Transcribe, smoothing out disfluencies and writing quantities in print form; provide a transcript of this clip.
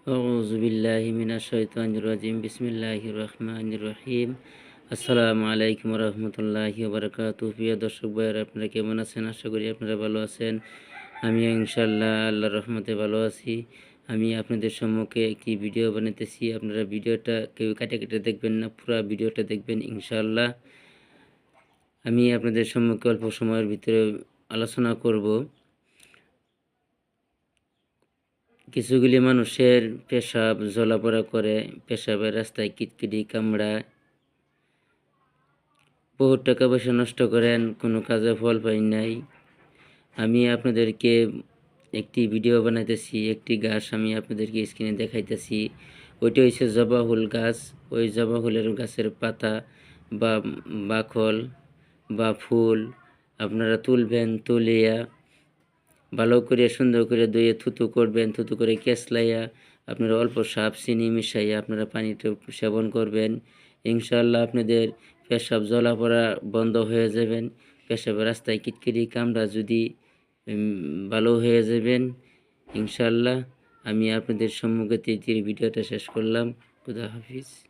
আউযু বিল্লাহি মিনাশ শাইতানির রাজিম। বিসমিল্লাহির রহমানির রহিম। আসসালামু আলাইকুম ওয়া রাহমাতুল্লাহি ওয়া বারাকাতুহু। প্রিয় দর্শক ভাইয়েরা, আপনারা কেমন আছেন? আশা করি আপনারা ভালো আছেন। আমি ইনশাআল্লাহ আল্লাহর রহমতে ভালো আছি। আমি আপনাদের সম্মুখে একটি ভিডিও বানাইতেছি। আপনারা ভিডিওটা কেউ কেটে কেটে দেখবেন না, পুরা ভিডিওটা দেখবেন ইনশাআল্লাহ। আমি আপনাদের সম্মুখে অল্প সময়ের ভিতরে আলোচনা করব কিছুগুলি মানুষের পেশাব জ্বলাপোড়া করে, পেশাবের রাস্তায় কিটকিটি কামড়ায়, বহু টাকা পয়সা নষ্ট করেন, কোনো কাজে ফল পাই নাই। আমি আপনাদেরকে একটি ভিডিও বানাইতেছি, একটি গাছ আমি আপনাদেরকে স্ক্রিনে দেখাইতেছি। ওইটা হচ্ছে জবাহুল গাছ। ওই জবাহুলের গাছের পাতা বা বাকল বা ফুল আপনারা তুলবেন, তুলিয়া ভালো করে সুন্দর করে ধুয়ে থুতু করবেন। থুতু করে কেসলাইয়া আপনারা অল্প সাপ চিনি মিশাইয়া আপনারা পানিতে সেবন করবেন। ইনশাআল্লাহ আপনাদের পেশাব জ্বলাপোড়া বন্ধ হয়ে যাবেন। পেশাবের রাস্তায় কিটকিটি কামড়া যদি ভালো হয়ে যাবেন ইনশাআল্লাহ। আমি আপনাদের সম্মুখে তৃতীয় ভিডিওটা শেষ করলাম। খুদা হাফিজ।